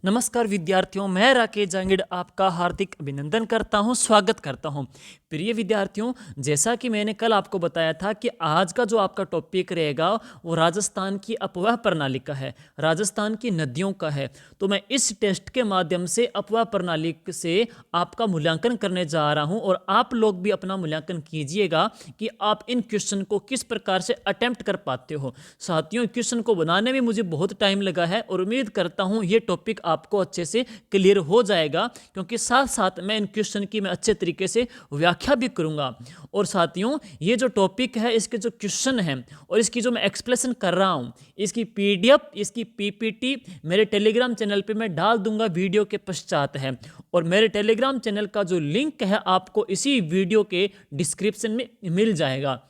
नमस्कार विद्यार्थियों, मैं राकेश जांगिड़ आपका हार्दिक अभिनंदन करता हूं, स्वागत करता हूं। प्रिय विद्यार्थियों, जैसा कि मैंने कल आपको बताया था कि आज का जो आपका टॉपिक रहेगा वो राजस्थान की अपवाह प्रणाली का है, राजस्थान की नदियों का है। तो मैं इस टेस्ट के माध्यम से अपवाह प्रणाली से आपका मूल्यांकन करने जा रहा हूं और आप लोग भी अपना मूल्यांकन कीजिएगा कि आप इन क्वेश्चन को किस प्रकार से अटेम्प्ट कर पाते हो। साथियों, क्वेश्चन को बनाने में मुझे बहुत टाइम लगा है और उम्मीद करता हूं ये टॉपिक आपको अच्छे से क्लियर हो जाएगा, क्योंकि साथ साथ मैं इन क्वेश्चन की मैं अच्छे तरीके से व्याख्या भी करूंगा। और साथियों, ये जो टॉपिक है, इसके जो क्वेश्चन हैं और इसकी जो मैं एक्सप्लेनेशन कर रहा हूं, इसकी पीडीएफ, इसकी पीपीटी मेरे टेलीग्राम चैनल पे मैं डाल दूंगा वीडियो के पश्चात है। और मेरे टेलीग्राम चैनल का जो लिंक है आपको इसी वीडियो के डिस्क्रिप्शन में मिल जाएगा।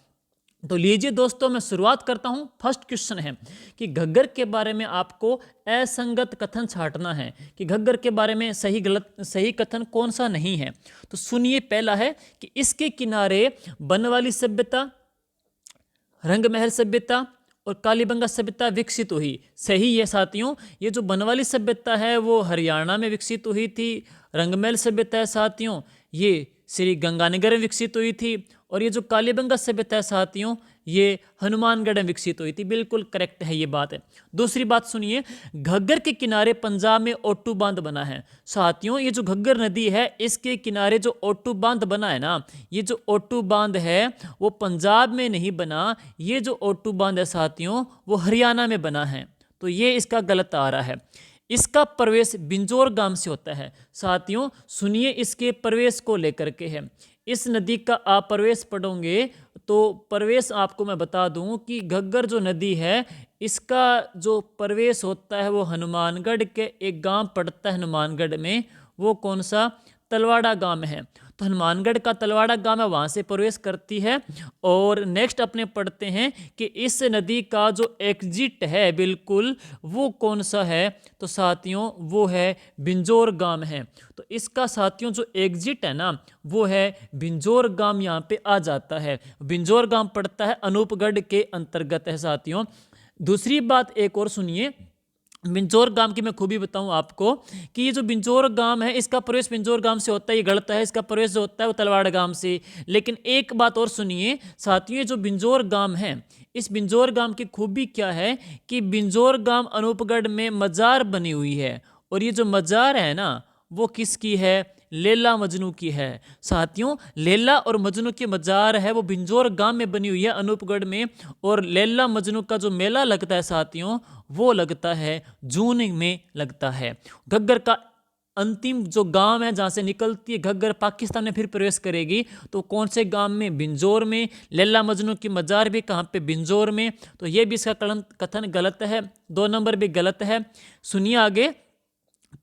तो लीजिए दोस्तों, मैं शुरुआत करता हूं। फर्स्ट क्वेश्चन है कि घग्गर के बारे में आपको असंगत कथन छांटना है कि घग्गर के बारे में सही कथन कौन सा नहीं है। तो सुनिए, पहला है कि इसके किनारे बनवाली सभ्यता, रंगमहल सभ्यता और कालीबंगा सभ्यता विकसित हुई। सही है साथियों, ये जो बनवाली सभ्यता है वो हरियाणा में विकसित हुई थी। रंगमहल सभ्यता है साथियों, ये श्री गंगानगर में विकसित हुई थी। और ये जो कालीबंगा सभ्यता है साथियों, ये हनुमानगढ़ में विकसित हुई थी। बिल्कुल करेक्ट है ये बात है। दूसरी बात सुनिए, घग्गर के किनारे पंजाब में ओट्टू बांध बना है। साथियों, ये जो घग्गर नदी है इसके किनारे जो ओट्टू बांध बना है ना, ये जो ओट्टू बांध है वो पंजाब में नहीं बना, ये जो ओट्टू बांध है साथियों वो हरियाणा में बना है। तो ये इसका गलत आ रहा है। इसका प्रवेश बिंजोर गांव से होता है। साथियों सुनिए, इसके प्रवेश को लेकर के है। इस नदी का आप प्रवेश पढ़ोगे तो प्रवेश आपको मैं बता दूं कि घग्गर जो नदी है इसका जो प्रवेश होता है वो हनुमानगढ़ के एक गांव पड़ता है हनुमानगढ़ में, वो कौन सा, तलवाड़ा गांव में है। तो हनुमानगढ़ का तलवाड़ा गांव है, वहाँ से प्रवेश करती है। और नेक्स्ट अपने पढ़ते हैं कि इस नदी का जो एग्जिट है बिल्कुल वो कौन सा है। तो साथियों वो है बिंजोर गांव है। तो इसका साथियों जो एग्जिट है ना वो है बिंजोर गांव, यहाँ पे आ जाता है। बिंजोर गांव पड़ता है अनूपगढ़ के अंतर्गत है साथियों। दूसरी बात एक और सुनिए, बिंजोर गांव की मैं खूबी बताऊं आपको कि ये जो बिंजोर गांव है इसका प्रवेश बिंजोर गांव से होता है, ये गलत है। इसका प्रवेश जो होता है वो तलवाड़ गांव से। लेकिन एक बात और सुनिए साथियों, ये जो बिंजोर गांव है इस बिंजोर गांव की खूबी क्या है कि बिंजोर गांव अनूपगढ़ में मजार बनी हुई है। और ये जो मजार है ना वो किसकी है, लैला मजनू की है। साथियों लैला और मजनू की मजार है वो बिंजोर गांव में बनी हुई है अनूपगढ़ में। और लैला मजनू का जो मेला लगता है साथियों वो लगता है जून में लगता है। घग्गर का अंतिम जो गांव है जहां से निकलती है घग्गर पाकिस्तान में फिर प्रवेश करेगी, तो कौन से गांव में, बिंजोर में। लैला मजनू की मजार भी कहां पे, बिंजोर में। तो ये भी इसका कथन गलत है, 2 नंबर भी गलत है। सुनिए आगे,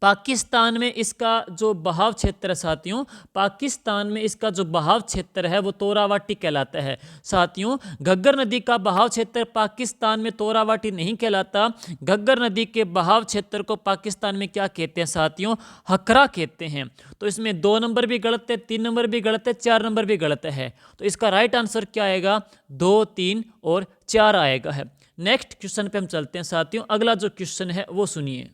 पाकिस्तान में इसका जो बहाव क्षेत्र है साथियों, पाकिस्तान में इसका जो बहाव क्षेत्र है वो तोरावाटी कहलाता है। साथियों घग्गर नदी का बहाव क्षेत्र पाकिस्तान में तोरावाटी नहीं कहलाता। घग्गर नदी के बहाव क्षेत्र को पाकिस्तान में क्या कहते हैं साथियों, हकरा कहते हैं। तो इसमें 2 नंबर भी गलत है, 3 नंबर भी गलत है, 4 नंबर भी गलत है। तो इसका राइट आंसर क्या आएगा, 2, 3 और 4 आएगा है। नेक्स्ट क्वेश्चन पे हम चलते हैं साथियों। अगला जो क्वेश्चन है वो सुनिए।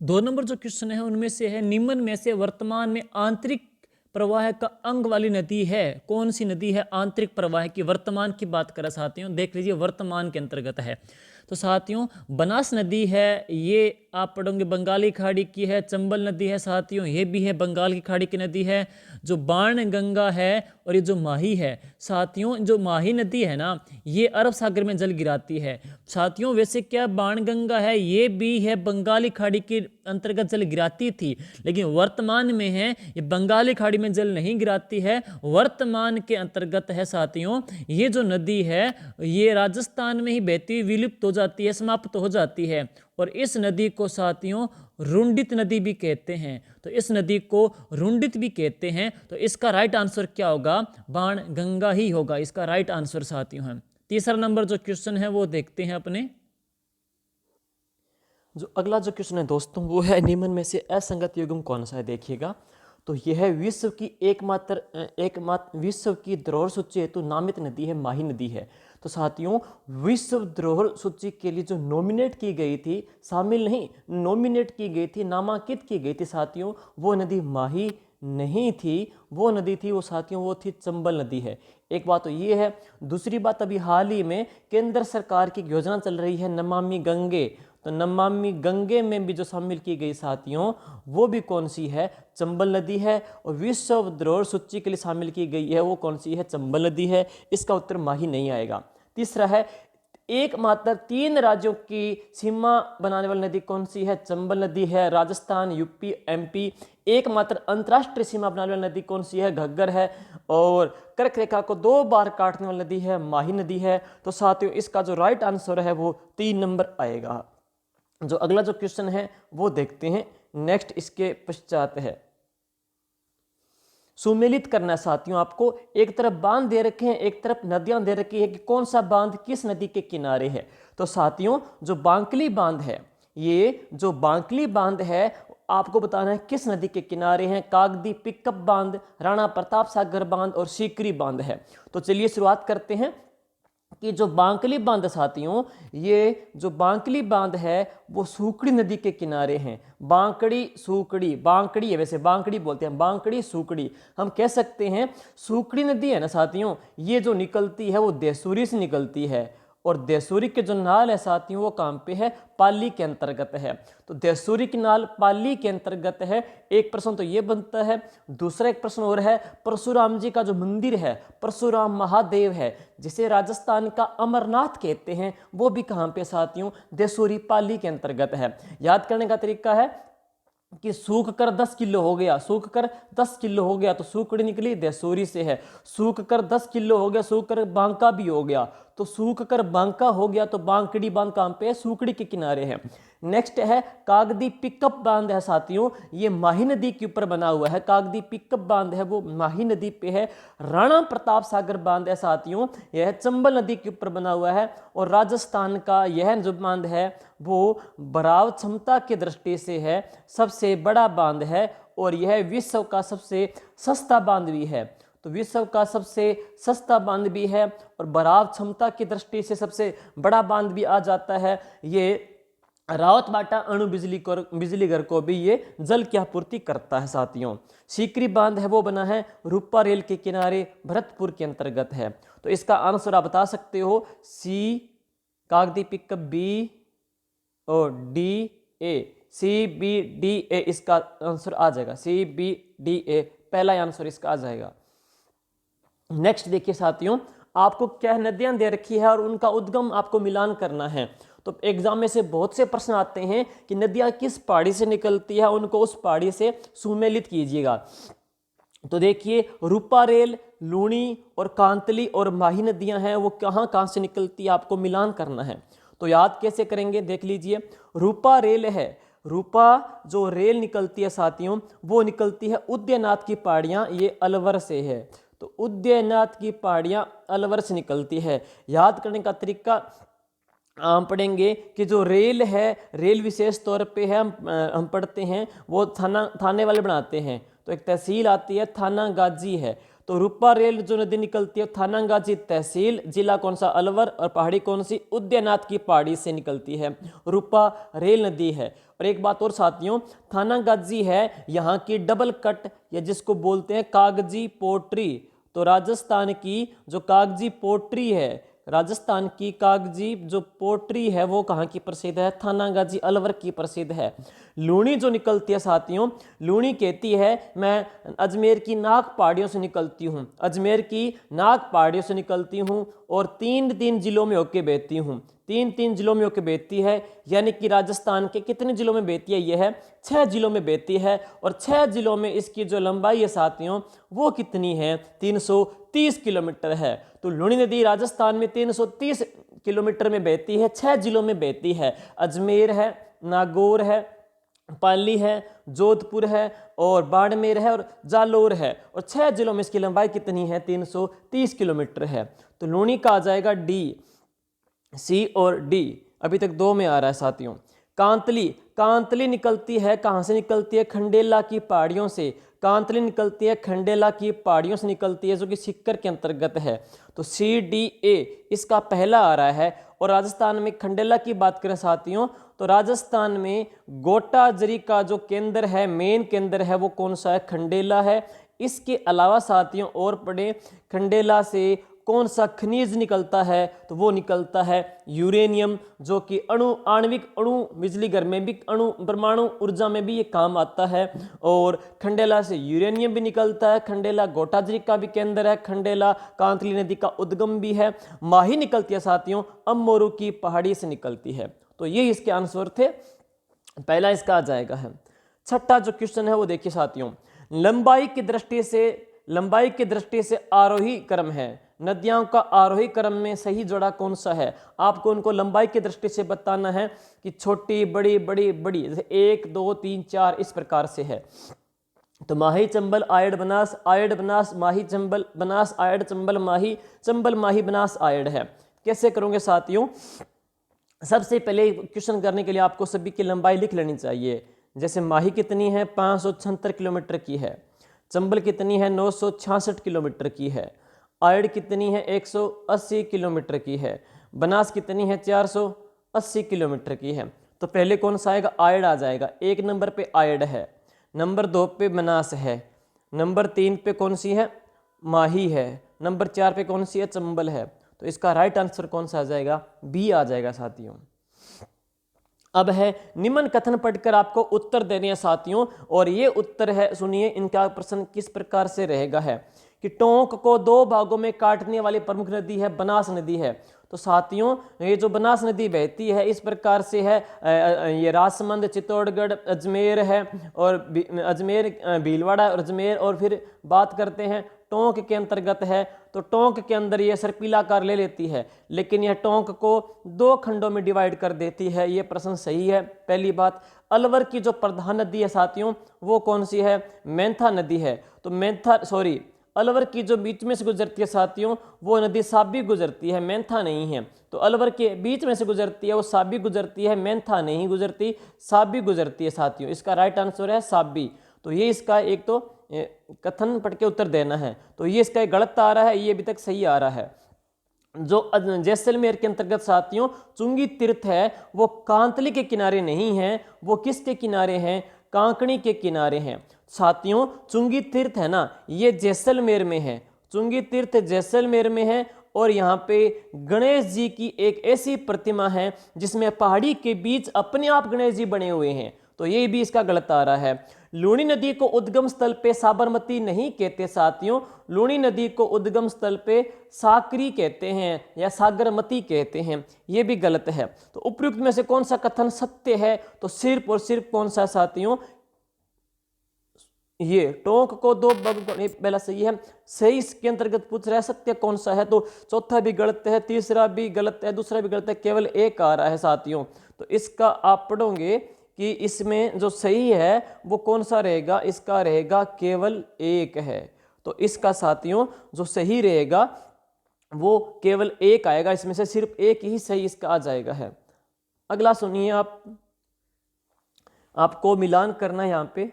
2 नंबर जो क्वेश्चन है उनमें से है, निम्न में से वर्तमान में आंतरिक प्रवाह का अंग वाली नदी है कौन सी नदी है। आंतरिक प्रवाह की वर्तमान की बात करें साथियों, देख लीजिए वर्तमान के अंतर्गत है। तो साथियों बनास नदी है, ये आप पढ़ोगे बंगाली खाड़ी की है। चंबल नदी है साथियों, ये भी है बंगाल की खाड़ी की नदी है। जो बाण गंगा है और ये जो माही है साथियों, जो माही नदी है ना ये अरब सागर में जल गिराती है। साथियों वैसे क्या बाण गंगा है ये भी है बंगाली खाड़ी के अंतर्गत जल गिराती थी, लेकिन वर्तमान में है ये बंगाली खाड़ी में जल नहीं गिराती है, वर्तमान के अंतर्गत है साथियों। ये जो नदी है ये राजस्थान में ही बहती हुई विलुप्त हो जाती है, समाप्त हो जाती है। और इस नदी को साथियों रुंडित नदी भी कहते हैं। तो इस नदी को रुंडित भी कहते हैं। तो इसका राइट आंसर क्या होगा, बाण गंगा ही होगा इसका राइट आंसर साथियों है। तीसरा नंबर जो क्वेश्चन है वो देखते हैं अपने। जो अगला जो क्वेश्चन है दोस्तों वो है, निम्न में से असंगत युग्म कौन सा है। देखिएगा, तो यह है विश्व की एकमात्र विश्व की धरोहर सूची हेतु नामित नदी है माही नदी है। तो साथियों विश्व धरोहर सूची के लिए जो नॉमिनेट की गई थी, शामिल नहीं, नॉमिनेट की गई थी, नामांकित की गई थी साथियों, वो नदी माही नहीं थी, वो नदी थी वो साथियों, वो थी चंबल नदी है। एक बात तो ये है। दूसरी बात, अभी हाल ही में केंद्र सरकार की योजना चल रही है नमामि गंगे, तो नमामि गंगे में भी जो शामिल की गई साथियों, वो भी कौन सी है, चंबल नदी है। और विश्व धरोहर सूची के लिए शामिल की गई है वो कौन सी है, चंबल नदी है। इसका उत्तर माही नहीं आएगा। तीसरा है, एकमात्र 3 राज्यों की सीमा बनाने वाली नदी कौन सी है, चंबल नदी है। Rajasthan, UP, MP. एकमात्र अंतर्राष्ट्रीय सीमा बनाने वाली नदी कौन सी है, घग्गर है। और कर्क रेखा को 2 बार काटने वाली नदी है, माही नदी है। तो साथियों इसका जो राइट आंसर है वो 3 नंबर आएगा। जो अगला जो क्वेश्चन है वो देखते हैं। नेक्स्ट इसके पश्चात है, सुमेलित करना है साथियों आपको। एक तरफ बांध दे रखे हैं, एक तरफ नदियां दे रखी है कि कौन सा बांध किस नदी के किनारे है। तो साथियों जो बांकली बांध है, ये जो बांकली बांध है आपको बताना है किस नदी के किनारे हैं। कागदी पिकअप बांध, राणा प्रताप सागर बांध और सीकरी बांध है। तो चलिए शुरुआत करते हैं कि जो बांकली बांध साथियों, ये जो बांकली बांध है वो सूकड़ी नदी के किनारे हैं। बांकड़ी सूकड़ी, बांकड़ी है वैसे, बांकड़ी बोलते हैं, बांकड़ी सूकड़ी हम कह सकते हैं। सूकड़ी नदी है ना साथियों, ये जो निकलती है वो देसूरी से निकलती है। और देसूरी के जो नाल है साथियों वो कहाँ पे है, पाली के अंतर्गत है। तो देसूरी की नाल पाली के अंतर्गत है। एक प्रश्न तो ये बनता है। दूसरा एक प्रश्न और है, परशुराम जी का जो मंदिर है, परशुराम महादेव है, जिसे राजस्थान का अमरनाथ कहते हैं, वो भी कहाँ पे साथियों, देसूरी पाली के अंतर्गत है। याद करने का तरीका है कि सूख कर 10 किलो हो गया, सूख कर 10 किलो हो गया तो सूखड़ी निकली देसूरी से है। सूख कर 10 किलो हो गया, सूख कर बांका भी हो गया, तो सूख कर बांका हो गया तो बांकड़ी बांध कहाँ पे है, सूखड़ी के किनारे है। नेक्स्ट है कागदी पिकअप बांध है साथियों, ये माही नदी के ऊपर बना हुआ है। कागदी पिकअप बांध है वो माही नदी पे है। राणा प्रताप सागर बांध है साथियों, यह चंबल नदी के ऊपर बना हुआ है। और राजस्थान का यह जो बांध है वो भराव क्षमता की दृष्टि से है सबसे बड़ा बांध है। और यह विश्व का सबसे सस्ता बांध भी है। तो विश्व का सबसे सस्ता बांध भी है और भराव क्षमता की दृष्टि से सबसे बड़ा बांध भी आ जाता है। ये रावतबाटा अणु बिजली घर को भी ये जल की आपूर्ति करता है साथियों। सीकरी बांध है वो बना है रूपा रेल के किनारे, भरतपुर के अंतर्गत है। तो इसका आंसर आप बता सकते हो, सी कागदी पिकअप, बी और D A, C B D A इसका आंसर आ जाएगा। सी बी डी ए पहला आंसर इसका आ जाएगा। नेक्स्ट देखिए साथियों, आपको क्या नदियां दे रखी है और उनका उद्गम आपको मिलान करना है। तो एग्जाम में से बहुत से प्रश्न आते हैं कि नदियां किस पहाड़ी से निकलती है, उनको उस पहाड़ी से सुमेलित कीजिएगा। तो देखिए रूपा रेल, लूणी और कांतली और माही नदियां हैं, वो कहाँ से निकलती है आपको मिलान करना है। तो याद कैसे करेंगे देख लीजिए। रूपा रेल है, रूपा जो रेल निकलती है साथियों वो निकलती है उदयनाथ की पहाड़ियाँ, ये अलवर से है। तो उदयनाथ की पहाड़ियाँ अलवर से निकलती है। याद करने का तरीका हम पढ़ेंगे कि जो रेल है, रेल विशेष तौर पे है, हम पढ़ते हैं वो थाने वाले बनाते हैं। तो एक तहसील आती है थानागाजी है। तो रूपा रेल जो नदी निकलती है थानागाजी तहसील, जिला कौन सा, अलवर, और पहाड़ी कौन सी, उदयनाथ की पहाड़ी से निकलती है, रूपा रेल नदी है। और एक बात और साथियों, थानागाजी है यहाँ की डबल कट या जिसको बोलते हैं कागजी पोट्री। तो राजस्थान की जो कागजी पोट्री है, राजस्थान की कागजी जो पोट्री है वो कहाँ की प्रसिद्ध है, थानागाजी अलवर की प्रसिद्ध है। लूणी जो निकलती है साथियों, लूणी कहती है मैं अजमेर की नाग पहाड़ियों से निकलती हूँ, अजमेर की नाग पहाड़ियों से निकलती हूँ और 3 जिलों में होके बहती हूँ, 3 जिलों में होके बहती है। यानी कि राजस्थान के कितने जिलों में बहती है, यह है 6 जिलों में बहती है। और 6 जिलों में इसकी जो लंबाई है साथियों वो कितनी है, 330 किलोमीटर है। तो लूणी नदी राजस्थान में 330 किलोमीटर में बहती है, 6 जिलों में बहती है। अजमेर है, नागौर है, पाली है, जोधपुर है और बाड़मेर है और जालोर है। और 6 जिलों में इसकी लंबाई कितनी है, 330 किलोमीटर है। तो लूणी का आ जाएगा डी, सी और डी। अभी तक 2 में आ रहा है साथियों। कांतली, कांतली निकलती है कहाँ से निकलती है, खंडेला की पहाड़ियों से। कांतली निकलती है खंडेला की पहाड़ियों से निकलती है जो कि सीकर के अंतर्गत है। तो CDA इसका पहला आ रहा है। और राजस्थान में खंडेला की बात करें साथियों, तो राजस्थान में गोटाजरी का जो केंद्र है, मेन केंद्र है, वो कौन सा है? खंडेला है। इसके अलावा साथियों और पढ़े, खंडेला से कौन सा खनिज निकलता है? तो वो निकलता है यूरेनियम, जो कि आणविक अणु बिजली घर में भी, अणु परमाणु ऊर्जा में भी ये काम आता है। और खंडेला से यूरेनियम भी निकलता है। खंडेला गोटाजरी का भी केंद्र है। खंडेला कांतली नदी का उद्गम भी है। माही निकलती है साथियों अमोरू की पहाड़ी से निकलती है। तो ये इसके आंसर थे, पहला इसका आ जाएगा है। छठा जो क्वेश्चन है वो देखिए साथियों, लंबाई की दृष्टि से आरोही क्रम है, नदियों का आरोही क्रम में सही जोड़ा कौन सा है? आपको उनको लंबाई की दृष्टि से बताना है कि छोटी बड़ी बड़ी बड़ी, जैसे 1 2 3 4 इस प्रकार से है। तो माही चंबल आयड बनास माही चंबल बनास आयड चंबल माही बनास आयड है। कैसे करोगे साथियों? सबसे पहले क्वेश्चन करने के लिए आपको सभी की लंबाई लिख लेनी चाहिए। जैसे माही कितनी है? 576 किलोमीटर की है। चंबल कितनी है? 966 किलोमीटर की है। आयड कितनी है? 180 किलोमीटर की है। बनास कितनी है? 480 किलोमीटर की है। तो पहले कौन सा आएगा? आयड आ जाएगा। 1 नंबर पे आयड है, नंबर 2 पे बनास है, नंबर 3 पे कौन सी है? माही है, नंबर 4 पे कौन सी है? चंबल है। तो इसका राइट आंसर कौन सा आ जाएगा? बी आ जाएगा साथियों। अब है निम्न कथन पढ़कर आपको उत्तर देने हैं साथियों, और ये उत्तर है, सुनिए इनका प्रश्न किस प्रकार से रहेगा है कि टोंक को 2 भागों में काटने वाली प्रमुख नदी है बनास नदी है। तो साथियों ये जो बनास नदी बहती है इस प्रकार से है, ये राजसमंद, चित्तौड़गढ़, अजमेर है, और अजमेर, भीलवाड़ा और अजमेर, और फिर बात करते हैं टोंक के अंतर्गत है। तो टोंक के अंदर ये सर्पिला आकार ले लेती है, लेकिन यह टोंक को 2 खंडों में डिवाइड कर देती है। ये प्रश्न सही है। पहली बात, अलवर की जो प्रधान नदी है साथियों वो कौन सी है? मेंथा नदी है। तो अलवर की जो बीच में से गुजरती है साथियों वो नदी साबी गुजरती है, मेंथा नहीं है। तो अलवर के बीच में से गुजरती है वो साबी गुजरती है, मेंथा नहीं गुजरती, साबी गुजरती है साथियों। इसका राइट आंसर है साबी। तो ये इसका एक तो कथन पढ़ के उत्तर देना है। तो ये इसका गलत आ रहा है, ये अभी तक सही आ रहा है। जो जैसलमेर के अंतर्गत साथियों चुंगी तीर्थ है वो कांतली के किनारे नहीं है, वो किसके किनारे हैं? कांकणी के किनारे हैं साथियों। चुंगी तीर्थ है ना, ये जैसलमेर में है। चुंगी तीर्थ जैसलमेर में है, और यहाँ पे गणेश जी की एक ऐसी प्रतिमा है जिसमें पहाड़ी के बीच अपने आप गणेश जी बने हुए हैं। तो ये भी इसका गलत आ रहा है। लूणी नदी को उद्गम स्थल पे साबरमती नहीं कहते साथियों, लूणी नदी को उद्गम स्थल पे साकरी कहते हैं या सागरमती कहते हैं। ये भी गलत है। तो उपयुक्त में से कौन सा कथन सत्य है? तो सिर्फ और सिर्फ कौन सा साथियों? ये टोंक को 2 पहला सही है। सही इसके अंतर्गत पूछ रहा है सत्य कौन सा है? तो चौथा भी गलत है, तीसरा भी गलत है, दूसरा भी गलत है, केवल एक आ रहा है साथियों। तो इसका आप पढ़ोगे कि इसमें जो सही है वो कौन सा रहेगा? इसका रहेगा केवल एक है। तो इसका साथियों जो सही रहेगा वो केवल एक आएगा, इसमें से सिर्फ एक ही सही इसका आ जाएगा है। अगला सुनिए, आपको मिलान करना है यहाँ पे।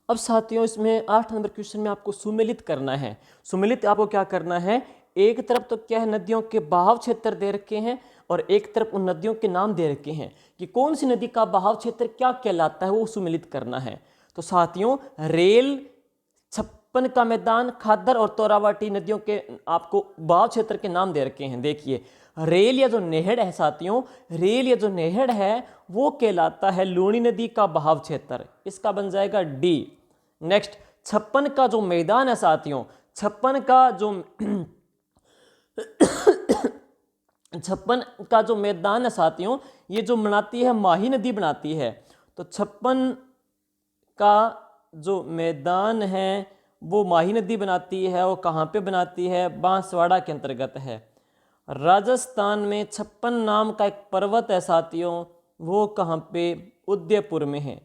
अब साथियों इसमें 8 नंबर क्वेश्चन में आपको सुमेलित करना है। सुमेलित आपको क्या करना है? एक तरफ तो क्या है, नदियों के बहाव क्षेत्र दे रखे हैं, और एक तरफ उन नदियों के नाम दे रखे हैं कि कौन सी नदी का बहाव क्षेत्र क्या कहलाता है, वो सुमेलित करना है। तो साथियों रेल, छप्पन का मैदान, खादर और तोरावाटी नदियों के आपको बहाव क्षेत्र के नाम दे रखे हैं। देखिए रेल या जो नहर है साथियों, रेल या जो नहर है वो कहलाता है लूणी नदी का बहाव क्षेत्र, इसका बन जाएगा डी। नेक्स्ट, छप्पन का जो मैदान है साथियों, छप्पन का जो मैदान है साथियों, ये जो बनाती है माही नदी बनाती है। तो छप्पन का जो मैदान है वो माही नदी बनाती है, और कहाँ पे बनाती है? बांसवाड़ा के अंतर्गत है। राजस्थान में छप्पन नाम का एक पर्वत है साथियों, वो कहाँ पे? उदयपुर में है।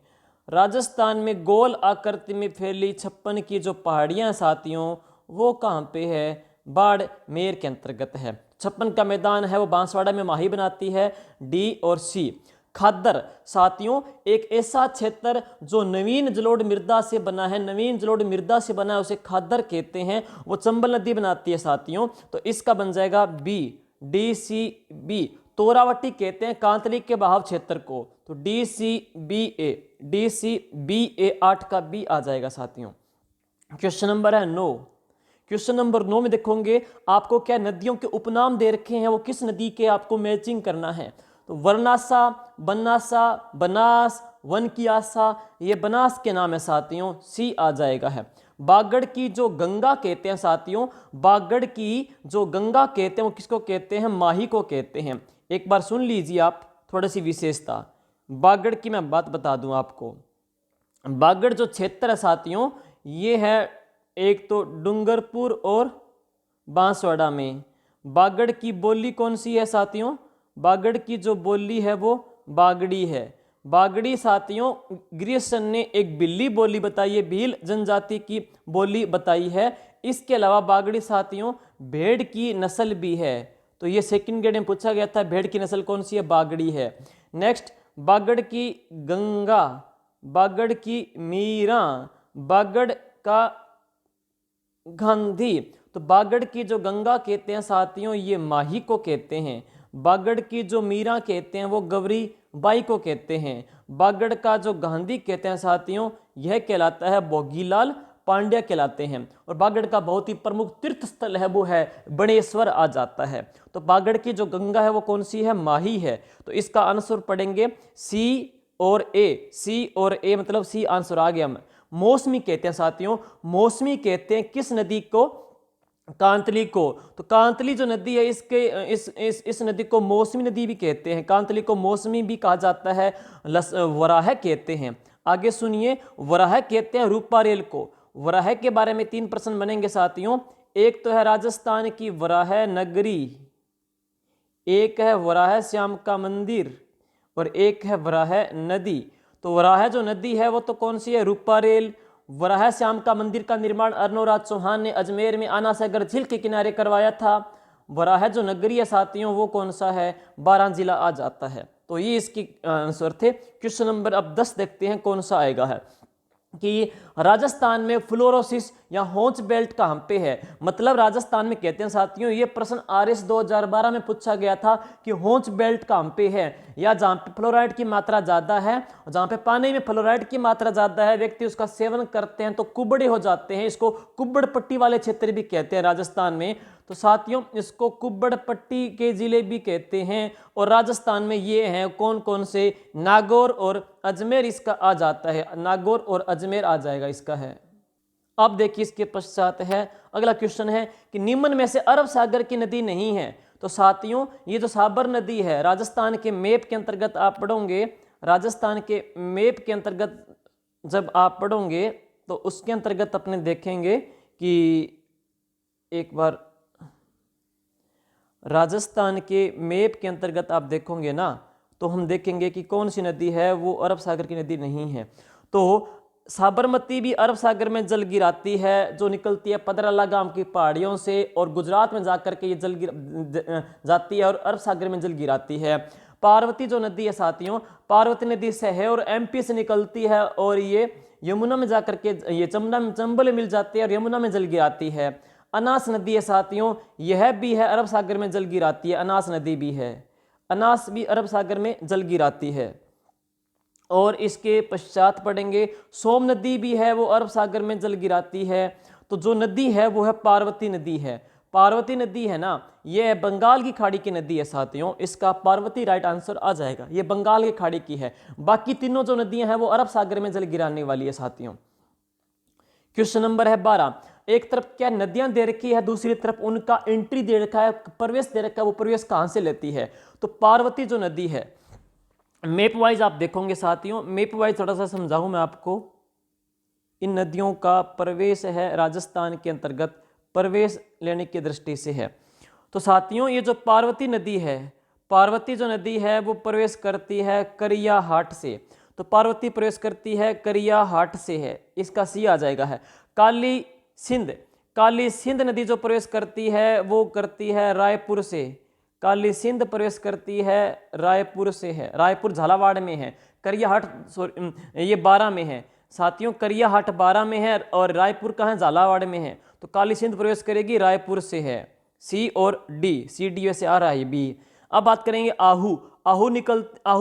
राजस्थान में गोल आकृति में फैली छप्पन की जो पहाड़ियाँ साथियों वो कहाँ पे है? बाड़मेर के अंतर्गत है। छप्पन का मैदान है वो बांसवाड़ा में माही बनाती है, डी और सी। खादर साथियों एक ऐसा क्षेत्र जो नवीन जलोढ़ मृदा से बना है, नवीन जलोढ़ मृदा से बना है, उसे खादर कहते हैं। वो चंबल नदी बनाती है साथियों। तो इसका बन जाएगा B, D C B. Torawati कहते हैं कांतली के बहाव क्षेत्र को। तो डी सी बी ए, डी सी बी ए, 8 का बी आ जाएगा साथियों। क्वेश्चन नंबर है 9। क्वेश्चन नंबर 9 में देखोगे आपको क्या नदियों के उपनाम दे रखे हैं, वो किस नदी के आपको मैचिंग करना है। तो वर्णासा, बनासा, बनास, वन की आशा, ये बनास के नाम है साथियों, सी आ जाएगा है। बागड़ की जो गंगा कहते हैं साथियों, बागड़ की जो गंगा कहते हैं वो किसको कहते हैं, माही को कहते हैं। एक बार सुन लीजिए आप थोड़ी सी विशेषता बागड़ की, मैं बात बता दूं आपको। बागड़ जो क्षेत्र है साथियों, ये है एक तो डूंगरपुर और बांसवाड़ा में। बागड़ की बोली कौन सी है साथियों, बागड़ की जो बोली है वो बागड़ी है। बागड़ी साथियों ग्रीसन ने एक बिल्ली बोली बताई है, भील जनजाति की बोली बताई है। इसके अलावा बागड़ी साथियों भेड़ की नस्ल भी है। तो ये सेकंड ग्रेड में पूछा गया था, भेड़ की नस्ल कौन सी है, बागड़ी है। नेक्स्ट, बागड़ की गंगा, बागड़ की मीरा, बागड़ का गांधी। तो बागड़ की जो गंगा कहते हैं साथियों, ये माही को कहते हैं। बागड़ की जो मीरा कहते हैं वो गवरी बाई को कहते हैं। बागड़ का जो गांधी कहते हैं साथियों, यह कहलाता है भोगीलाल पांड्या कहलाते हैं। और बागड़ का बहुत ही प्रमुख तीर्थ स्थल है वो है बणेश्वर आ जाता है। तो बागड़ की जो गंगा है वो कौन सी है, माही है। तो इसका आंसर पढ़ेंगे सी और ए, सी और ए मतलब सी आंसर आ गया। मौसमी कहते हैं साथियों, मौसमी कहते हैं किस नदी को, कांतली को। तो कांतली जो नदी है इसके इस नदी को मौसमी नदी भी कहते हैं, कांतली को मौसमी भी कहा जाता है, वराह कहते हैं। आगे सुनिए, वराह कहते हैं रूपारेल को। वराह के बारे में 3 प्रश्न बनेंगे साथियों। एक तो है राजस्थान की वराह नगरी, एक है वराह श्याम का मंदिर, और एक है वराह नदी। तो वराह जो नदी है वो तो कौन सी है, रूपारेल। वराह श्याम का मंदिर का निर्माण अर्नोराज चौहान ने अजमेर में आना सागर झील के किनारे करवाया था। वराह जो नगरी है साथियों वो कौन सा है, बारां जिला आ जाता है। तो ये इसकी आंसर थे। क्वेश्चन नंबर अब 10 देखते हैं कौन सा आएगा है कि राजस्थान में फ्लोरोसिस या होंच बेल्ट कहाँ पे है। मतलब राजस्थान में कहते हैं साथियों, ये प्रश्न आरएस 2012 में पूछा गया था कि होंच बेल्ट कहाँ पे है, या जहाँ पे फ्लोराइड की मात्रा ज़्यादा है, जहाँ पे पानी में फ्लोराइड की मात्रा ज़्यादा है, व्यक्ति उसका सेवन करते हैं तो कुबड़े हो जाते हैं। इसको कुब्बड़ पट्टी वाले क्षेत्र भी कहते हैं राजस्थान में। तो साथियों इसको कुब्बड़ पट्टी के जिले भी कहते हैं। और राजस्थान में ये हैं कौन कौन से, नागौर और अजमेर इसका आ जाता है, नागौर और अजमेर आ जाएगा इसका है। अब देखिए इसके पश्चात है अगला क्वेश्चन है कि निम्न में से अरब सागर की नदी नहीं है। तो साथियों ये जो साबर नदी है, राजस्थान के मैप के अंतर्गत आप पढ़ोगे, राजस्थान के मैप के अंतर्गत जब आप पढ़ोगे तो उसके अंतर्गत अपने देखेंगे कि एक बार राजस्थान के मैप के अंतर्गत आप देखोगे ना, तो हम देखेंगे कि कौन सी नदी है वो अरब सागर की नदी नहीं है। तो साबरमती भी अरब सागर में जल गिराती है, जो निकलती है पदराला गांव की पहाड़ियों से, और गुजरात में जाकर के ये जाती है और अरब सागर में जल गिराती है। पार्वती जो नदी है साथियों, पार्वती नदी शहर और एमपी से निकलती है, और ये यमुना में जाकर के ये चंबल मिल जाती है और यमुना में जल गिराती है। अनास नदी है साथियों, यह भी है अरब सागर में जल गिराती है, अनास नदी भी है, अनास भी अरब सागर में जल गिराती है। और इसके पश्चात पढ़ेंगे सोम नदी भी है, वो अरब सागर में जल गिराती है। तो जो नदी है वो है पार्वती नदी है। पार्वती नदी है ना, ये बंगाल की खाड़ी की नदी है साथियों, इसका पार्वती राइट आंसर आ जाएगा, ये बंगाल की खाड़ी की है। बाकी तीनों जो नदियां हैं वो अरब सागर में जल गिराने वाली है साथियों। क्वेश्चन नंबर है 12। एक तरफ क्या नदियां दे रखी है, दूसरी तरफ उनका एंट्री दे रखा है, प्रवेश दे रखा है, वो प्रवेश कहां से लेती है। तो पार्वती जो नदी है, मैप वाइज आप देखोगे साथियों, मैप वाइज थोड़ा सा समझाऊं मैं आपको। इन नदियों का प्रवेश है राजस्थान के अंतर्गत, प्रवेश लेने की दृष्टि से है। तो साथियों ये जो पार्वती नदी है, पार्वती जो नदी है वो प्रवेश करती है करियाहाट से। तो पार्वती प्रवेश करती है करियाहाट से है, इसका सी आ जाएगा है। काली सिंध, काली सिंध नदी जो प्रवेश करती है वो करती है रायपुर से, काली सिंध प्रवेश करती है रायपुर से है, रायपुर झालावाड़ में है। करियाहाट ये 12 में है साथियों, करियाहाट 12 में है और रायपुर कहाँ है, झालावाड़ में है। तो काली सिंध प्रवेश करेगी रायपुर से है, सी और डी, सी डी वैसे आ रहा है बी। अब बात करेंगे आहू, आहू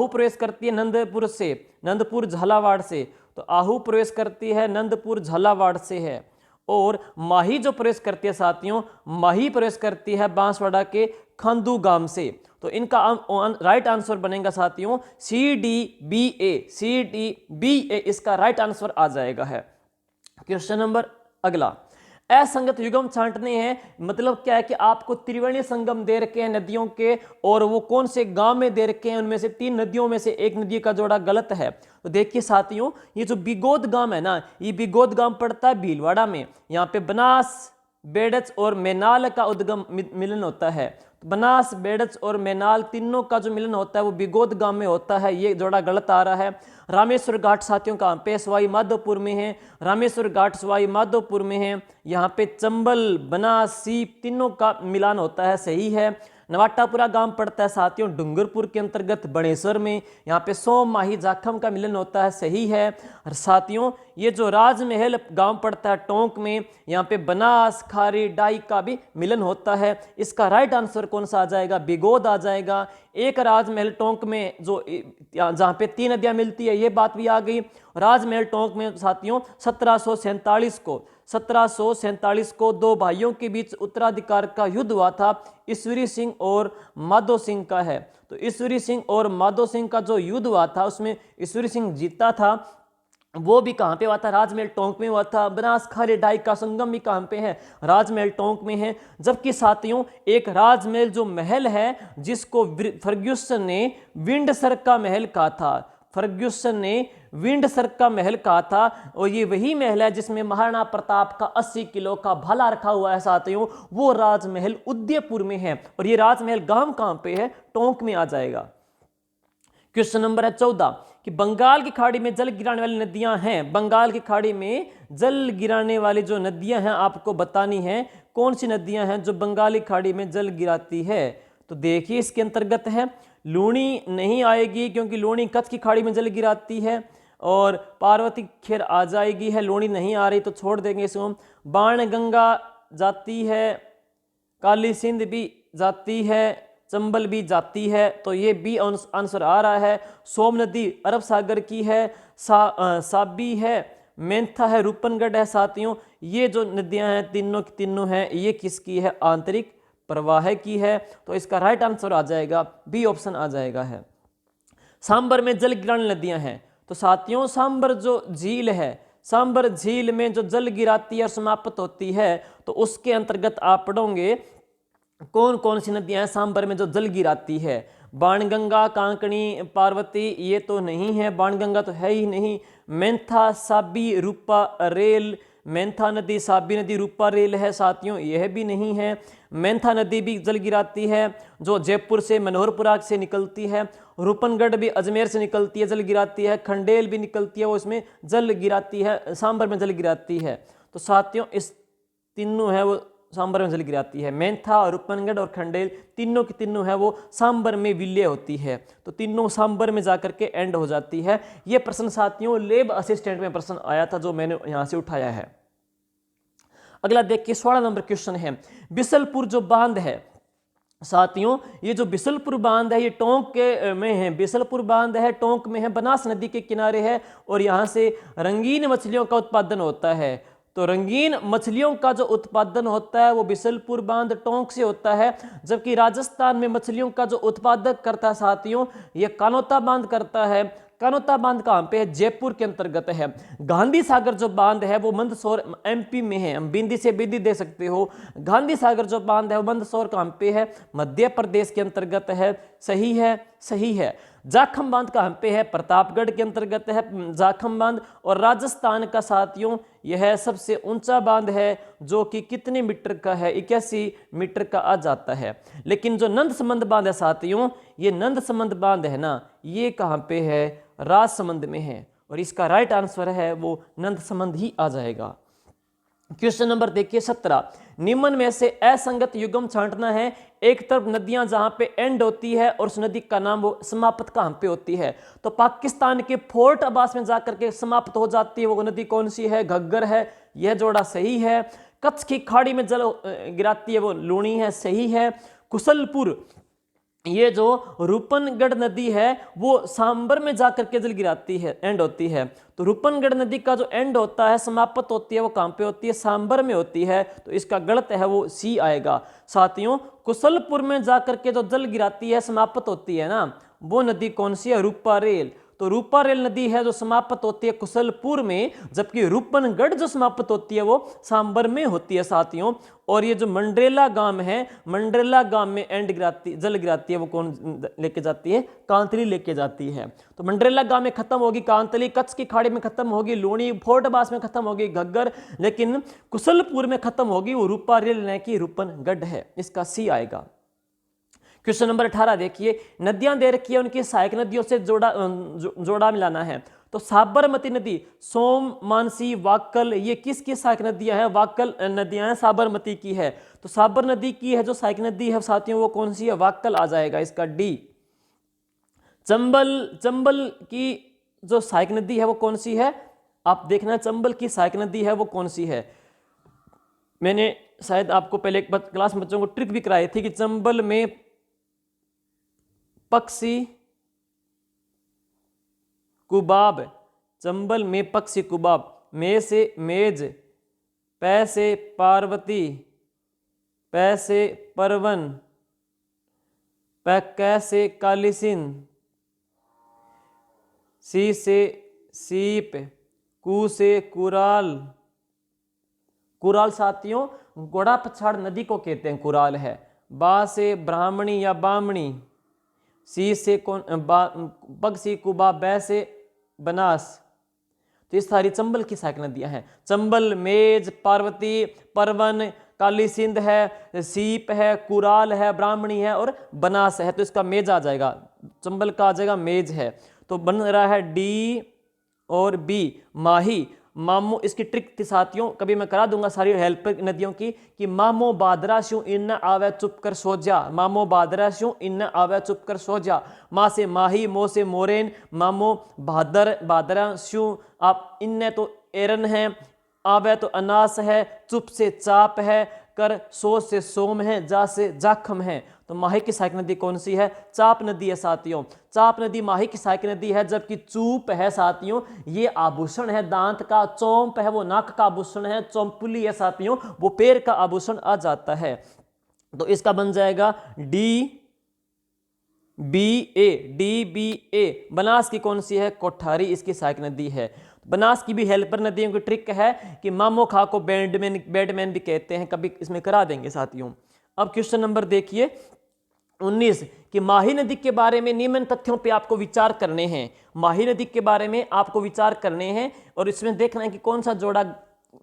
प्रवेश करती है नंदपुर से, नंदपुर झालावाड़ से। तो आहू प्रवेश करती है नंदपुर झालावाड़ से है। और माही जो प्रवेश करती है साथियों, माही प्रवेश करती है बांसवाड़ा के खांदू गांव से। तो इनका राइट आंसर बनेगा साथियों सी डी बी ए, सी डी बी ए इसका राइट आंसर आ जाएगा है। क्वेश्चन नंबर अगला, असंगत युग्म छांटने हैं, मतलब क्या है कि आपको त्रिवेणी संगम दे रखे हैं नदियों के, और वो कौन से गांव में दे रखे हैं, उनमें से 3 नदियों में से एक नदी का जोड़ा गलत है। तो देखिए साथियों, ये जो बिगोद गांव है ना, ये बिगोद गांव पड़ता है भीलवाड़ा में। यहाँ पे बनास, बेड़च और मैनाल का उद्गम मिलन होता है। तो बनास, बेड़च और मैनाल तीनों का जो मिलन होता है वो बिगोद गांव में होता है, ये जोड़ा गलत आ रहा है। रामेश्वर घाट साथियों कहाँ पे, सवाई माधोपुर में है। रामेश्वर घाट सवाई माधोपुर में है। यहाँ पे चंबल, बनास, सीप तीनों का मिलान होता है, सही है। नवाटापुरा गांव पड़ता है साथियों डूंगरपुर के अंतर्गत बड़ेश्वर में। यहाँ पे सोम, माही, जाखम का मिलन होता है, सही है। और साथियों ये जो राजमहल गांव पड़ता है टोंक में, यहाँ पे बनास, खारी, डाई का भी मिलन होता है। इसका राइट आंसर कौन सा आ जाएगा, बिगोद आ जाएगा। एक राजमहल टोंक में जो जहाँ पे 3 नदियाँ मिलती है, ये बात भी आ गई। राजमहल टोंक में साथियों 1747 को 2 भाइयों के बीच उत्तराधिकार का युद्ध हुआ था, ईश्वरी सिंह और माधो सिंह का है। तो ईश्वरी सिंह और माधो सिंह का जो युद्ध हुआ था उसमें ईश्वरी सिंह जीता था। वो भी कहाँ पे हुआ था, राजमहल टोंक में हुआ था। बनास, खारी, डाई का संगम भी कहाँ पे है, राजमहल टोंक में है। जबकि साथियों एक राजमहल जो महल है जिसको फर्ग्यूसन ने विंडसर का महल कहा था, फर्ग्यूसन ने विंडसर का महल कहा था, और ये वही महल है जिसमें महाराणा प्रताप का 80 किलो का भाला रखा हुआ है साथियों। वो राजमहल उदयपुर में है, और ये राजमहल गांव कहाँ पे है, टोंक में आ जाएगा। क्वेश्चन नंबर है 14 कि बंगाल की खाड़ी में जल गिराने वाली नदियां हैं। बंगाल की खाड़ी में जल गिराने वाली जो नदियां हैं आपको बतानी है, कौन सी नदियां हैं जो बंगाली खाड़ी में जल गिराती है। तो देखिए इसके अंतर्गत है, लूणी नहीं आएगी क्योंकि लूणी कच्छ की खाड़ी में जल गिराती है, और पार्वती खेर आ जाएगी है, लूणी नहीं आ रही तो छोड़ देंगे इसको। बाण गंगा जाती है, काली सिंध भी जाती है, चंबल भी जाती है, तो ये बी आंसर आ रहा है। सोम नदी अरब सागर की है, साबी है, मेंथा है, रूपनगढ़ है साथियों। ये जो नदियां हैं तीनों की तीनों हैं, ये किसकी है, आंतरिक प्रवाह की है। तो इसका राइट आंसर आ जाएगा बी ऑप्शन आ जाएगा है। सांबर में जल गिराने नदियां हैं, तो साथियों सांबर जो झील है, सांबर झील में जो जल गिराती है और समाप्त होती है, तो उसके अंतर्गत आप पढ़ोगे कौन कौन सी नदियां हैं सांबर में जो जल गिराती है। बाणगंगा, कांकणी, पार्वती ये तो नहीं है, बाणगंगा तो है ही नहीं। मेंथा, साबी, रूपा रेल, मेंथा नदी, साबी नदी, रूपा रेल है साथियों, यह भी नहीं है। मेंथा नदी भी जल गिराती है जो जयपुर से मनोहरपुरा से निकलती है। रूपनगढ़ भी अजमेर से निकलती है, जल गिराती है। खंडेल भी निकलती है, वो इसमें जल गिराती है, सांबर में जल गिराती है। तो साथियों इस तीनों है वो सांबर में जल गिराती है। मेंथा, रूपनगढ़ और खंडेल तीनों की तीनों है वो सांबर में विलय होती है, तो तीनों सांबर में जाकर के एंड हो जाती है। ये प्रश्न साथियों लेब असिस्टेंट में प्रश्न आया था जो मैंने यहां से उठाया है। अगला देखिए 16 नंबर क्वेश्चन है, बिसलपुर जो बांध है साथियों, ये जो बिसलपुर बांध है ये टोंक के में है। बिसलपुर बांध है टोंक में है, बनास नदी के किनारे है, और यहाँ से रंगीन मछलियों का उत्पादन होता है। तो रंगीन मछलियों का जो उत्पादन होता है वो बिसलपुर बांध टोंक से होता है। जबकि राजस्थान में मछलियों का जो उत्पादक करता है साथियों ये कानोता बांध करता है। कानोता बांध कहाँ पे है, जयपुर के अंतर्गत है। गांधी सागर जो बांध है वो मंदसौर एमपी में है, बिंदी से बिंदी दे सकते हो। गांधी सागर जो बांध है वो मंदसौर कहाँ पे है, मध्य प्रदेश के अंतर्गत है। सही है, सही है। जाखम बांध कहाँ पे है, प्रतापगढ़ के अंतर्गत है जाखम बांध, और राजस्थान का साथियों यह सबसे ऊंचा बांध है जो कि कितने मीटर का है, 81 मीटर का आ जाता है। लेकिन जो नंदसमंद बांध है साथियों, ये नंदसमंद बांध है ना, ये कहाँ पे है, राजसमंद में है, और इसका राइट आंसर है वो नंदसमंद ही आ जाएगा। क्वेश्चन नंबर देखिए 17, निम्न में से असंगत युग्म छांटना है। एक तरफ नदियां जहां पे एंड होती है और उस नदी का नाम वो समाप्त कहां पे होती है। तो पाकिस्तान के फोर्ट अब्बास में जाकर के समाप्त हो जाती है वो नदी कौन सी है, घग्गर है, यह जोड़ा सही है। कच्छ की खाड़ी में जल गिराती है वो लूणी है, सही है। कुशलपुर, ये जो रूपनगढ़ नदी है वो सांबर में जाकर के जल गिराती है, एंड होती है। तो रूपनगढ़ नदी का जो एंड होता है, समाप्त होती है, वो कहां पे होती है, सांबर में होती है। तो इसका गलत है वो सी आएगा। साथियों, कुशलपुर में जाकर के जो जल गिराती है, समाप्त होती है ना, वो नदी कौन सी है, रूपारेल। तो रूपारेल नदी है जो समाप्त होती है कुशलपुर में, जबकि रूपनगढ़ जो समाप्त होती है वो सांबर में होती है साथियों। और ये जो मंडरेला गांव है, मंडरेला गांव में एंड गिराती, जल गिराती है, वो कौन लेके जाती है, कांतली लेके जाती है। तो मंडरेला गांव में खत्म होगी कांतली, कच्छ की खाड़ी में खत्म होगी लूणी, फोर्ट अब्बास में खत्म होगी घग्गर, लेकिन कुशलपुर में खत्म होगी वो रूपारेल न कि रूपनगढ़ है। इसका सी आएगा। क्वेश्चन नंबर 18 देखिए, नदियां दे रखी है, उनकी सहायक नदियों से जोड़ा मिलाना है। तो साबरमती नदी, सोम, मानसी, वाक्कल, ये किसकी सहायक नदियां हैं, वाक्कल नदियां हैं, साबरमती की है। तो साबर नदी की है जो सहायक नदी है साथियों, वो कौन सी है, वाक्कल आ जाएगा, इसका डी। चंबल की जो सहायक नदी है वो कौन सी है, आप देखना, चंबल की सहायक नदी है वो कौन सी है। मैंने शायद आपको पहले क्लास में बच्चों को ट्रिक भी कराई थी कि चंबल में पक्षी कुबाब, चंबल में पक्षी कुबाब, मे से मेज, पै से पार्वती, पै से परवन, कै से कालीसिन, सी से सीप, कू से कुराल। कुराल साथियों घोड़ा पछाड़ नदी को कहते हैं, कुराल है। बा से ब्राह्मणी या बामणी, सी से कौन, पग सी कुबा, बै से बनास। तो ये सारी चंबल की सहायक नदियां हैं। चंबल, मेज, पार्वती, परवन, काली सिंध है, सीप है, कुराल है, ब्राह्मणी है और बनास है। तो इसका मेज आ जाएगा, चंबल का आ जाएगा मेज है। तो बन रहा है डी और बी, माही। मामो, इसकी ट्रिक थी साथियों, कभी मैं करा दूंगा सारी हेल्प नदियों की, कि मामो बादरा श्यू इन आवे चुप कर सो जा, मामो बादरा श्यू इन आवे चुप कर सो जा। माँ से माही, मो से मोरेन, मामो बादरा श्यू, आप इन तो एरन है, आवे तो अनास है, चुप से चाप है, कर सो से सोम है, जा से जाखम है। तो माही की सहायक नदी कौन सी है, चाप नदी है साथियों। चाप नदी माही की सहायक नदी है। जबकि चूप है साथियों, ये आभूषण है दांत का, चौंप है वो नाक का आभूषण है, चौंपुली है साथियों वो पैर का आभूषण आ जाता है। तो इसका बन जाएगा डी बी ए, डी बी ए। बनास की कौन सी है, कोठारी इसकी सहायक नदी है। बनास की भी हेल्पर नदियों की ट्रिक है कि मामो खा को बैडमैन भी कहते हैं, कभी इसमें करा देंगे साथियों। अब क्वेश्चन नंबर देखिए 19, कि माही नदी के बारे में निम्न तथ्यों पे आपको विचार करने हैं। माही नदी के बारे में आपको विचार करने हैं और इसमें देखना है कि कौन सा जोड़ा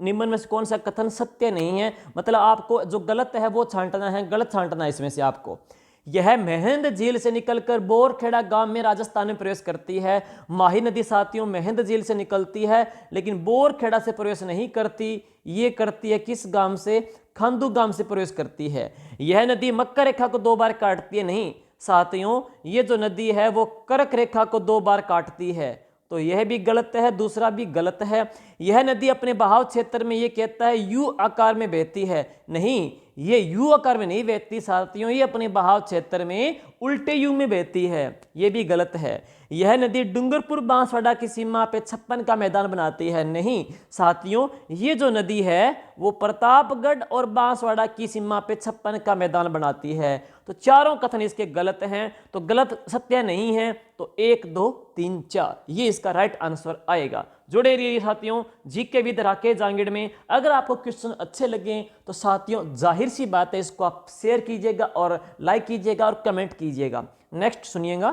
निम्न में से कौन सा कथन सत्य नहीं है, मतलब आपको जो गलत है वो छांटना है, गलत छांटना है इसमें से आपको। यह मेहंद झील से निकलकर बोरखेड़ा गांव में राजस्थान में प्रवेश करती है। माही नदी साथियों मेहंद झील से निकलती है लेकिन बोरखेड़ा से प्रवेश नहीं करती, ये करती है किस गांव से, खांदू गांव से प्रवेश करती है। यह नदी मकर रेखा को 2 बार काटती है, नहीं साथियों, ये जो नदी है वो कर्क रेखा को 2 बार काटती है। तो यह भी गलत है, दूसरा भी गलत है। यह नदी अपने बहाव क्षेत्र में ये कहता है यू आकार में बहती है, नहीं, ये यू आकार में नहीं बहती साथियों, ये अपने बहाव क्षेत्र में उल्टे यू में बहती है, ये भी गलत है। यह नदी डूंगरपुर बांसवाड़ा की सीमा पे 56 का मैदान बनाती है, नहीं साथियों, ये जो नदी है वो प्रतापगढ़ और बांसवाड़ा की सीमा पे 56 का मैदान बनाती है। तो चारों कथन इसके गलत हैं, तो गलत सत्य नहीं है। तो 1 2 3 4 ये इसका राइट आंसर आएगा। जुड़े रहिए साथियों जीके विद राकेश जांगिड़ में। अगर आपको क्वेश्चन अच्छे लगे तो साथियों जाहिर सी बात है इसको आप शेयर कीजिएगा और लाइक कीजिएगा और कमेंट कीजिएगा। नेक्स्ट सुनिएगा,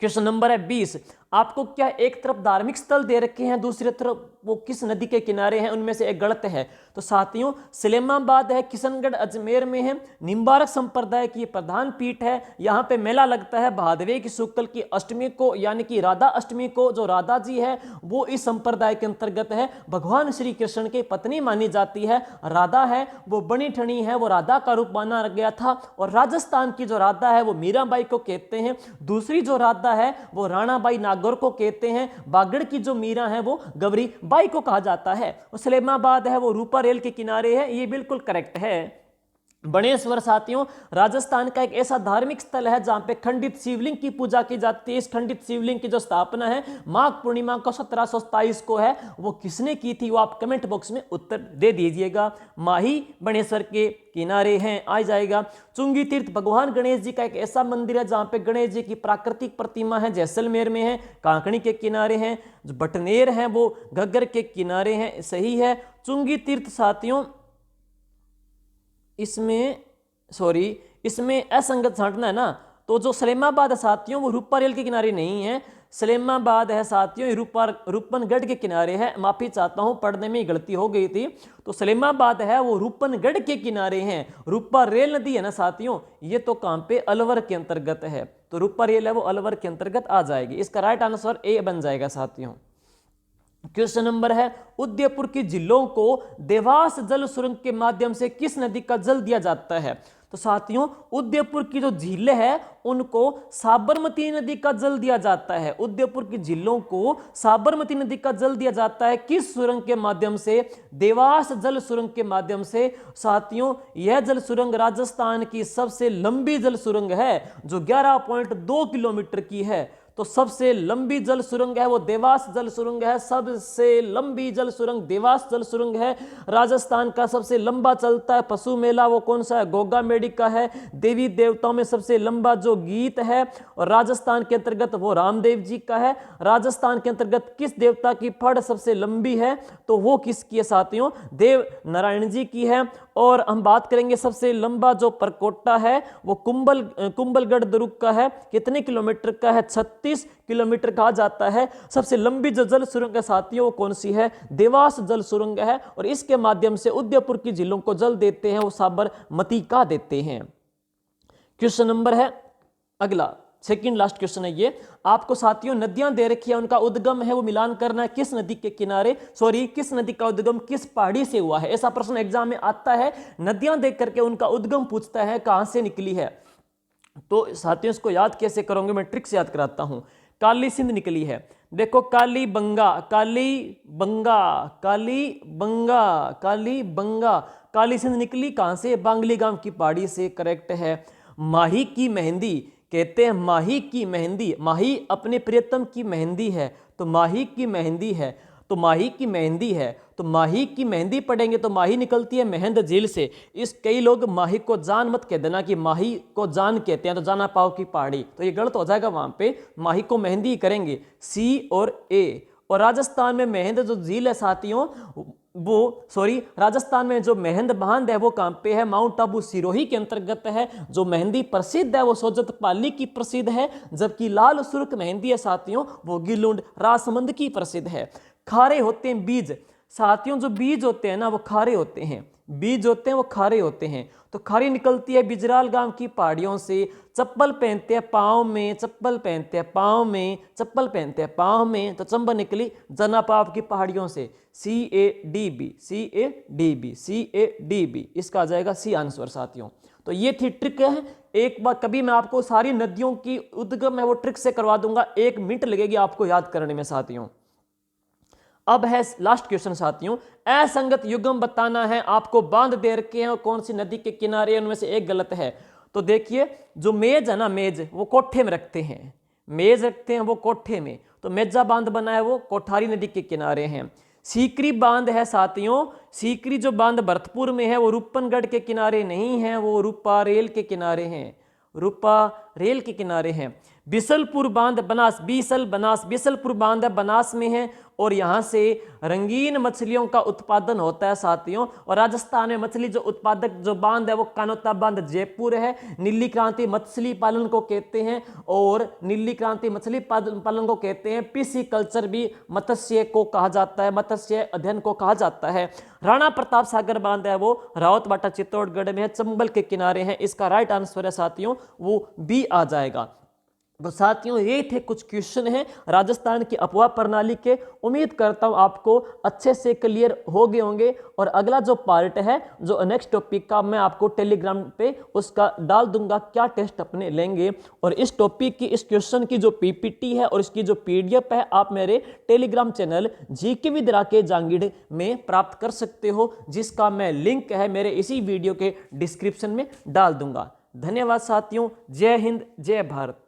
क्वेश्चन नंबर है 20, आपको क्या एक तरफ धार्मिक स्थल दे रखे हैं, दूसरी तरफ वो किस नदी के किनारे हैं, उनमें से एक गलत है। तो साथियों सलेमाबाद है, किशनगढ़ अजमेर में है, निम्बारक संप्रदाय की प्रधान पीठ है। यहाँ पे मेला लगता है भादवे की शुक्ल की अष्टमी को, यानी कि राधा अष्टमी को। जो राधा जी है वो इस संप्रदाय के अंतर्गत है, भगवान श्री कृष्ण की पत्नी मानी जाती है। राधा है वो बनी ठनी है, वो राधा का रूप माना गया था। और राजस्थान की जो राधा है वो मीराबाई को कहते हैं। दूसरी जो राधा है वो राणाबाई नागौर को कहते हैं। बागड़ की जो मीरा है वो गौरी बाई को कहा जाता है। सलेमाबाद है वो रूपा रेल के किनारे है, ये बिल्कुल करेक्ट है। बणेश्वर साथियों राजस्थान का एक ऐसा धार्मिक स्थल है जहां पे खंडित शिवलिंग की पूजा की जाती है। इस खंडित शिवलिंग की जो स्थापना है माघ पूर्णिमा को 1727 को है। वो किसने की थी वो आप कमेंट बॉक्स में उत्तर दे दीजिएगा। माही बणेश्वर के किनारे हैं, आ जाएगा। चुंगी तीर्थ भगवान गणेश जी का एक ऐसा मंदिर है जहां पे गणेश जी की प्राकृतिक प्रतिमा है, जैसलमेर में है, कांकणी के किनारे हैं। जो बटनेर है वो घग्गर के किनारे हैं, सही है। चुंगी तीर्थ साथियों इसमें असंगत छांटना है ना, तो जो सलेमाबाद है साथियों वो रूपा रेल के किनारे नहीं है। सलेमाबाद है साथियों रूपनगढ़ के किनारे है। माफी चाहता हूं पढ़ने में गलती हो गई थी। तो सलेमाबाद है वो रूपनगढ़ के किनारे हैं। रूपा रेल नदी है ना साथियों, ये तो कहां पे अलवर के अंतर्गत है। तो रूपा रेल है वो अलवर के अंतर्गत आ जाएगी। इसका राइट आंसर ए बन जाएगा साथियों। क्वेश्चन नंबर है उदयपुर की झीलों को देवास जल सुरंग के माध्यम से किस नदी का जल दिया जाता है। तो साथियों उदयपुर की जो झीलें हैं उनको साबरमती नदी का जल दिया जाता है। उदयपुर की झीलों को साबरमती नदी का जल दिया जाता है किस सुरंग के माध्यम से, देवास जल सुरंग के माध्यम से। साथियों यह जल सुरंग राजस्थान की सबसे लंबी जल सुरंग है जो 11.2 किलोमीटर की है। तो सबसे लंबी जल सुरंग है वो देवास जल सुरंग है। सबसे लंबी जल सुरंग देवास जल सुरंग है। राजस्थान का सबसे लंबा चलता है पशु मेला वो कौन सा है, गोगा मेडी का है। देवी देवताओं में सबसे लंबा जो गीत है और राजस्थान के अंतर्गत वो रामदेव जी का है। राजस्थान के अंतर्गत किस देवता की फड़ सबसे लंबी है, तो वो किसकी है साथियों, देव नारायण जी की है। और हम बात करेंगे सबसे लंबा जो परकोटा है वो कुंभलगढ़ दुर्ग का है। कितने किलोमीटर का है, 36 किलोमीटर कहा जाता है। सबसे लंबी जो जल सुरंग है साथियों वो कौन सी है, देवास जल सुरंग है। और इसके माध्यम से उदयपुर की झीलों को जल देते हैं वो साबरमती का देते हैं। क्वेश्चन नंबर है अगला, सेकंड लास्ट क्वेश्चन है ये। आपको साथियों नदियां दे रखी है, उनका उद्गम है वो मिलान करना है किस नदी के किनारे, किस नदी का उद्गम किस पहाड़ी से हुआ है। ऐसा प्रश्न एग्जाम में आता है। नदियां देख करके उनका उद्गम पूछता है कहां से निकली है। तो साथियों इसको याद कैसे करोगे, मैं ट्रिक से याद कराता हूं। काली सिंध निकली है, देखो काली बंगा, काली बंगा, काली बंगा, काली बंगा, काली सिंध निकली कहां से, बांगली गांव की पहाड़ी से, करेक्ट है। माही की मेहंदी, कहते हैं माही की मेहंदी, माही अपने प्रियतम की मेहंदी है, तो माही की मेहंदी है, तो माही की मेहंदी है, तो माही की मेहंदी पढ़ेंगे तो माही निकलती है मेहंद झील से। इस कई लोग माही को जान मत कह देना कि माही को जान कहते हैं तो जाना पाओ की पहाड़ी, तो ये गलत हो जाएगा। वहां पे माही को मेहंदी ही करेंगे, सी और ए। और राजस्थान में मेहंद जो झील है साथियों राजस्थान में जो मेहंद बांध है वो कहां पे है, माउंट आबू सिरोही के अंतर्गत है। जो मेहंदी प्रसिद्ध है वो सोजत पाली की प्रसिद्ध है, जबकि लाल सुर्ख मेहंदी है साथियों वो गिलुंड राजसमंद की प्रसिद्ध है। खारे होते हैं बीज, साथियों जो बीज होते हैं ना वो खारे होते हैं, बीज होते हैं वो खारे होते हैं। तो खारी निकलती है बिजराल गांव की पहाड़ियों से। चप्पल पहनते हैं पाँव में, चप्पल पहनते हैं पाँव में, चप्पल पहनते हैं पाँव में, तो चंबल निकली जनापाव की पहाड़ियों से। CADB, CADB, CADB, इसका आ जाएगा सी आंसर साथियों। तो ये थी ट्रिक है। एक बार कभी मैं आपको सारी नदियों की उद्गम है वो ट्रिक से करवा दूंगा, 1 मिनट लगेगी आपको याद करने में साथियों। अब है लास्ट क्वेश्चन साथियों, असंगत युग्म बताना है। आपको बांध दे रखे हैं और कौन सी नदी के किनारे, उनमें से एक गलत है। तो देखिए जो मेज है ना, मेज वो कोठे में रखते हैं, मेज रखते हैं वो कोठे में, तो मेजा बांध बना है वो कोठारी नदी के किनारे हैं। सीकरी बांध है साथियों, सीकरी जो बांध भरतपुर में है वो रूपनगढ़ के किनारे नहीं है, वो रूपा रेल के किनारे हैं, रूपा रेल के किनारे हैं। बिसलपुर बांध बनास, बिसलपुर बांध बनास में है और यहाँ से रंगीन मछलियों का उत्पादन होता है साथियों। और राजस्थान में मछली जो उत्पादक जो बांध है वो कानोता बांध जयपुर है। नीली क्रांति मछली पालन को कहते हैं और नीली क्रांति मछली पालन को कहते हैं। पीसी कल्चर भी मत्स्य को कहा जाता है, मत्स्य अध्ययन को कहा जाता है। राणा प्रताप सागर बांध है वो रावतबाटा चित्तौड़गढ़ में है, चंबल के किनारे है। इसका राइट आंसर है साथियों वो बी आ जाएगा। तो साथियों ये थे कुछ क्वेश्चन हैं राजस्थान की अपवाह प्रणाली के। उम्मीद करता हूँ आपको अच्छे से क्लियर हो गए होंगे। और अगला जो पार्ट है जो नेक्स्ट टॉपिक का मैं आपको टेलीग्राम पे उसका डाल दूंगा, क्या टेस्ट अपने लेंगे। और इस टॉपिक की इस क्वेश्चन की जो पीपीटी है और इसकी जो पीडीएफ है आप मेरे Telegram channel GK with Rakesh Jangid में प्राप्त कर सकते हो, जिसका मैं लिंक है मेरे इसी वीडियो के डिस्क्रिप्शन में डाल दूंगा। धन्यवाद साथियों। जय हिंद, जय भारत।